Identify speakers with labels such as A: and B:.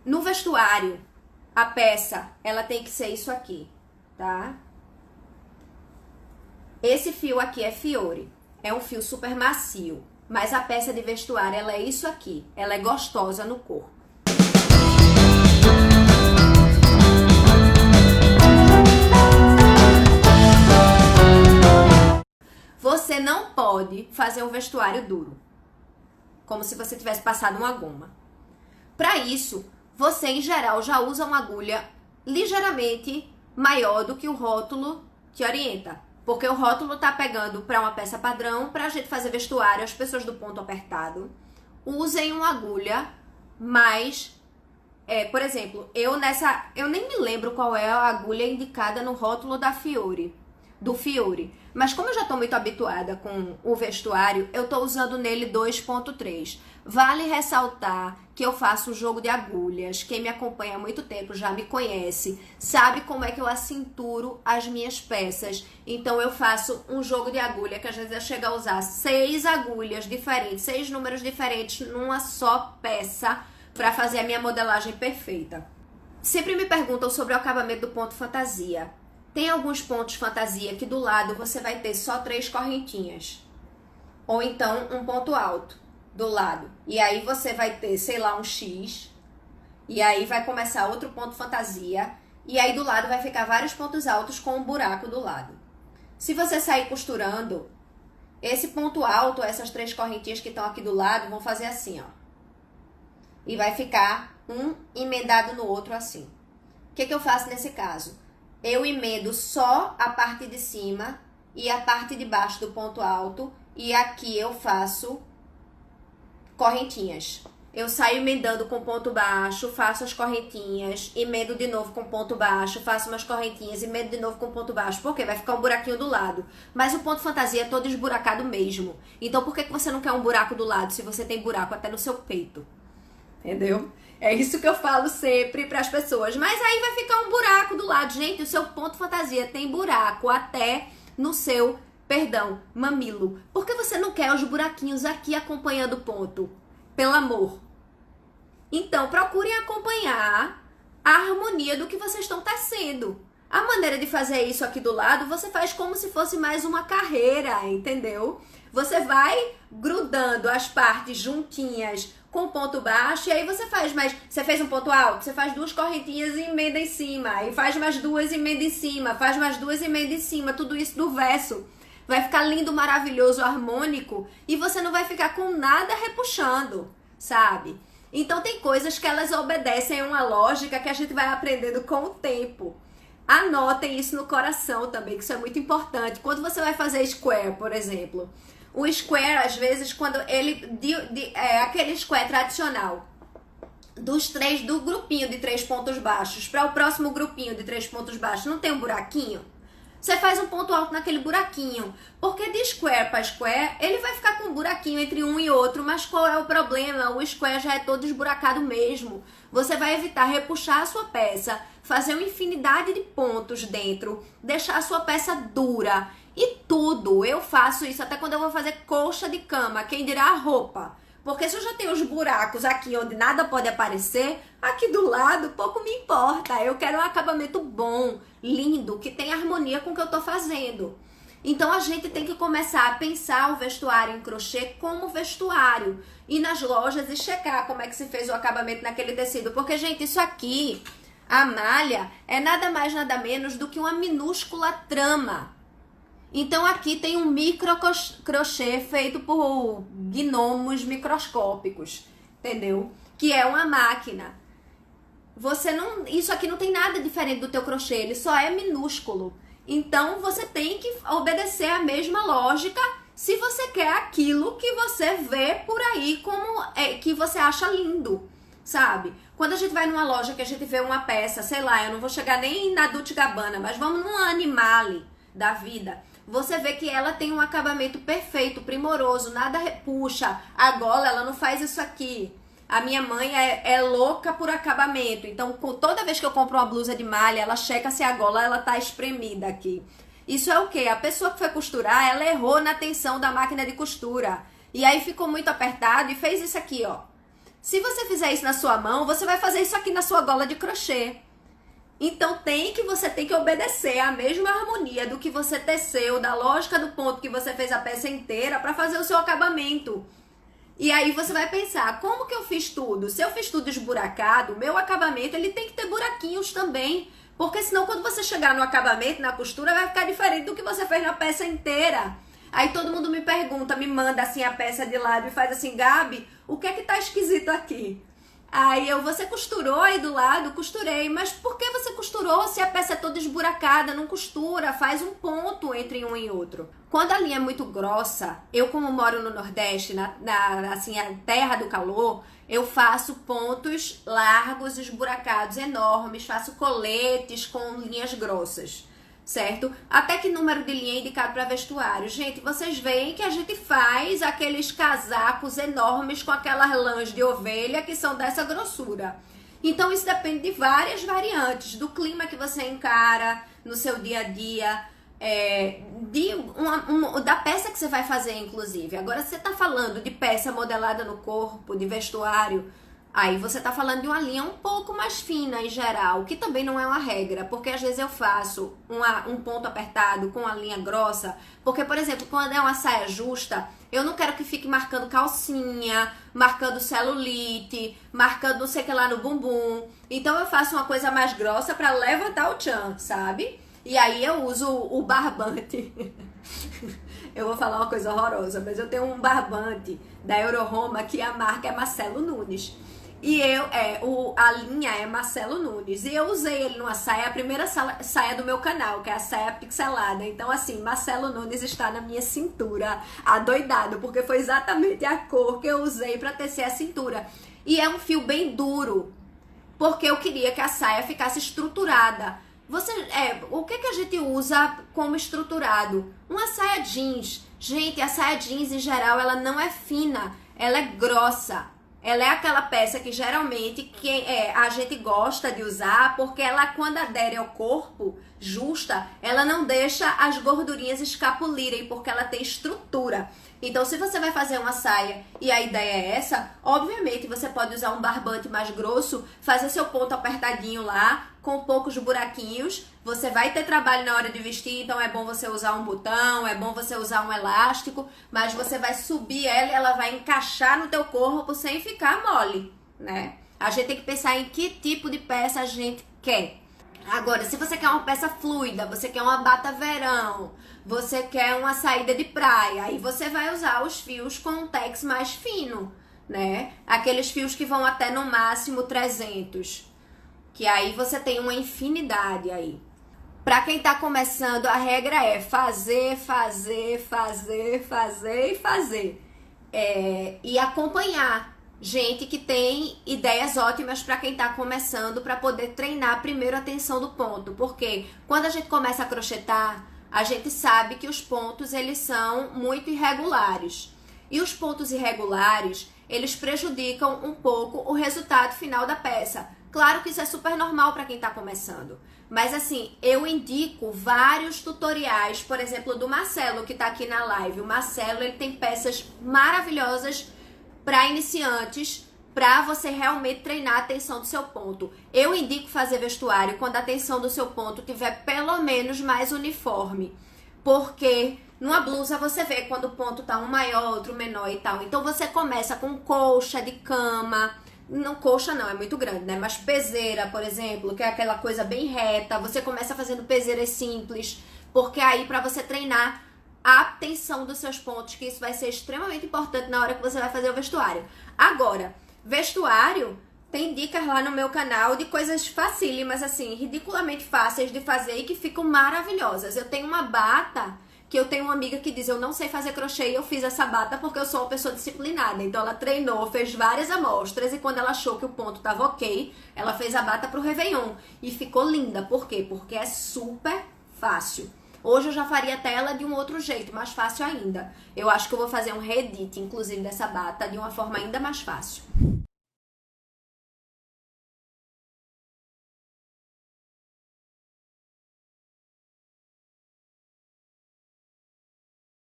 A: No vestuário, a peça, ela tem que ser isso aqui, tá? Esse fio aqui é Fiore. É um fio super macio. Mas a peça de vestuário, ela é isso aqui. Ela é gostosa no corpo. Você não pode fazer um vestuário duro. Como se você tivesse passado uma goma. Para isso, você em geral já usa uma agulha ligeiramente maior do que o rótulo te orienta. Porque o rótulo tá pegando para uma peça padrão, pra gente fazer vestuário, as pessoas do ponto apertado, usem uma agulha mais... por exemplo, eu nem me lembro qual é a agulha indicada no rótulo da Fiore, do Fiore. Mas como eu já tô muito habituada com o vestuário, eu tô usando nele 2.3. Vale ressaltar que eu faço um jogo de agulhas. Quem me acompanha há muito tempo já me conhece, sabe como é que eu acinturo as minhas peças. Então eu faço um jogo de agulha que às vezes eu chego a usar 6 agulhas diferentes, 6 números diferentes numa só peça para fazer a minha modelagem perfeita. Sempre me perguntam sobre o acabamento do ponto fantasia. Tem alguns pontos fantasia que do lado você vai ter só 3 correntinhas. Ou então um ponto alto do lado. E aí você vai ter, sei lá, um X. E aí vai começar outro ponto fantasia. E aí do lado vai ficar vários pontos altos com um buraco do lado. Se você sair costurando, esse ponto alto, essas 3 correntinhas que estão aqui do lado, vão fazer assim, ó. E vai ficar um emendado no outro assim. O que eu faço nesse caso? Eu emendo só a parte de cima e a parte de baixo do ponto alto. E aqui eu faço correntinhas. Eu saio emendando com ponto baixo, faço as correntinhas, emendo de novo com ponto baixo, faço umas correntinhas, emendo de novo com ponto baixo. Por quê? Vai ficar um buraquinho do lado. Mas o ponto fantasia é todo esburacado mesmo. Então por que você não quer um buraco do lado se você tem buraco até no seu peito? Entendeu? É isso que eu falo sempre para as pessoas. Mas aí vai ficar um buraco do lado. Gente, o seu ponto fantasia tem buraco até no seu, mamilo. Por que você não quer os buraquinhos aqui acompanhando o ponto? Pelo amor. Então, procurem acompanhar a harmonia do que vocês estão tecendo. A maneira de fazer isso aqui do lado, você faz como se fosse mais uma carreira, entendeu? Você vai grudando as partes juntinhas com ponto baixo, e aí você faz mais... Você fez um ponto alto, você faz 2 correntinhas e emenda em cima, aí faz mais 2 e emenda em cima, faz mais 2 e emenda em cima, tudo isso do verso. Vai ficar lindo, maravilhoso, harmônico, e você não vai ficar com nada repuxando, sabe? Então tem coisas que elas obedecem a uma lógica que a gente vai aprendendo com o tempo. Anotem isso no coração também, que isso é muito importante. Quando você vai fazer square, por exemplo... O square, às vezes, quando ele... aquele square tradicional do grupinho de 3 pontos baixos para o próximo grupinho de 3 pontos baixos, não tem um buraquinho? Você faz um ponto alto naquele buraquinho. Porque de square para square, ele vai ficar com um buraquinho entre um e outro. Mas qual é o problema? O square já é todo esburacado mesmo. Você vai evitar repuxar a sua peça, fazer uma infinidade de pontos dentro, deixar a sua peça dura. E tudo, eu faço isso até quando eu vou fazer colcha de cama, quem dirá a roupa. Porque se eu já tenho os buracos aqui onde nada pode aparecer, aqui do lado pouco me importa. Eu quero um acabamento bom, lindo, que tenha harmonia com o que eu tô fazendo. Então a gente tem que começar a pensar o vestuário em crochê como vestuário. Ir nas lojas e checar como é que se fez o acabamento naquele tecido. Porque, gente, isso aqui, a malha, é nada mais nada menos do que uma minúscula trama. Então aqui tem um micro crochê feito por gnomos microscópicos, entendeu? Que é uma máquina. Isso aqui não tem nada diferente do teu crochê, ele só é minúsculo. Então você tem que obedecer a mesma lógica se você quer aquilo que você vê por aí como que você acha lindo, sabe? Quando a gente vai numa loja que a gente vê uma peça, sei lá, eu não vou chegar nem na Dolce & Gabbana, mas vamos numa Animale da vida. Você vê que ela tem um acabamento perfeito, primoroso, nada repuxa. A gola, ela não faz isso aqui. A minha mãe é louca por acabamento. Então, toda vez que eu compro uma blusa de malha, ela checa se a gola ela tá espremida aqui. Isso é o quê? A pessoa que foi costurar, ela errou na tensão da máquina de costura. E aí ficou muito apertado e fez isso aqui, ó. Se você fizer isso na sua mão, você vai fazer isso aqui na sua gola de crochê. Então você tem que obedecer a mesma harmonia do que você teceu, da lógica do ponto que você fez a peça inteira para fazer o seu acabamento. E aí você vai pensar, como que eu fiz tudo? Se eu fiz tudo esburacado, meu acabamento ele tem que ter buraquinhos também. Porque senão quando você chegar no acabamento, na costura, vai ficar diferente do que você fez na peça inteira. Aí todo mundo me pergunta, me manda assim a peça de lado e faz assim, Gabi, o que é que tá esquisito aqui? Aí você costurou aí do lado? Costurei. Mas por que você costurou se a peça é toda esburacada? Não costura, faz um ponto entre um e outro. Quando a linha é muito grossa, eu como moro no Nordeste, assim, a terra do calor, eu faço pontos largos, esburacados, enormes, faço coletes com linhas grossas. Certo? Até que número de linha é indicado para vestuário? Gente, vocês veem que a gente faz aqueles casacos enormes com aquelas lãs de ovelha que são dessa grossura. Então isso depende de várias variantes, do clima que você encara no seu dia a dia, da peça que você vai fazer, inclusive. Agora, se você está falando de peça modelada no corpo, de vestuário, aí você tá falando de uma linha um pouco mais fina em geral, que também não é uma regra, porque às vezes eu faço um ponto apertado com a linha grossa, porque, por exemplo, quando é uma saia justa, eu não quero que fique marcando calcinha, marcando celulite, marcando não sei o que lá no bumbum. Então eu faço uma coisa mais grossa pra levantar o tchan, sabe? E aí eu uso o barbante. Eu vou falar uma coisa horrorosa, mas eu tenho um barbante da Euroroma que a marca é Marcelo Nunes. E a linha é Marcelo Nunes. E eu usei ele numa saia, a primeira saia do meu canal, que é a saia pixelada. Então, assim, Marcelo Nunes está na minha cintura, adoidado, porque foi exatamente a cor que eu usei para tecer a cintura. E é um fio bem duro, porque eu queria que a saia ficasse estruturada. O que a gente usa como estruturado? Uma saia jeans. Gente, a saia jeans, em geral, ela não é fina, ela é grossa. Ela é aquela peça que geralmente a gente gosta de usar, porque ela, quando adere ao corpo, justa, ela não deixa as gordurinhas escapulirem, porque ela tem estrutura. Então, se você vai fazer uma saia e a ideia é essa, obviamente você pode usar um barbante mais grosso, fazer seu ponto apertadinho lá, com poucos buraquinhos. Você vai ter trabalho na hora de vestir, então é bom você usar um botão, é bom você usar um elástico, mas você vai subir ela e ela vai encaixar no teu corpo sem ficar mole, né? A gente tem que pensar em que tipo de peça a gente quer. Agora, se você quer uma peça fluida, você quer uma bata verão, você quer uma saída de praia, aí você vai usar os fios com um tex mais fino, né? Aqueles fios que vão até no máximo 300, que aí você tem uma infinidade aí. Pra quem tá começando, a regra é fazer, fazer, fazer, fazer e fazer. E acompanhar gente que tem ideias ótimas para quem tá começando, para poder treinar primeiro a tensão do ponto. Porque quando a gente começa a crochetar, a gente sabe que os pontos eles são muito irregulares. E os pontos irregulares, eles prejudicam um pouco o resultado final da peça. Claro que isso é super normal para quem tá começando. Mas assim, eu indico vários tutoriais, por exemplo, do Marcelo, que tá aqui na live. O Marcelo, ele tem peças maravilhosas para iniciantes, para você realmente treinar a tensão do seu ponto. Eu indico fazer vestuário quando a tensão do seu ponto tiver pelo menos mais uniforme. Porque numa blusa você vê quando o ponto tá um maior, outro menor e tal. Então você começa com colcha de cama. Não, colcha não, é muito grande, né? Mas peseira, por exemplo, que é aquela coisa bem reta. Você começa fazendo peseiras simples, porque aí para você treinar a tensão dos seus pontos, que isso vai ser extremamente importante na hora que você vai fazer o vestuário. Agora, vestuário, tem dicas lá no meu canal de coisas facílimas, assim, ridiculamente fáceis de fazer e que ficam maravilhosas. Eu tenho uma bata que eu tenho uma amiga que diz, eu não sei fazer crochê e eu fiz essa bata porque eu sou uma pessoa disciplinada. Então ela treinou, fez várias amostras e quando ela achou que o ponto tava ok, ela fez a bata pro Réveillon. E ficou linda. Por quê? Porque é super fácil. Hoje eu já faria até ela de um outro jeito, mais fácil ainda. Eu acho que eu vou fazer um reedit, inclusive, dessa bata de uma forma ainda mais fácil.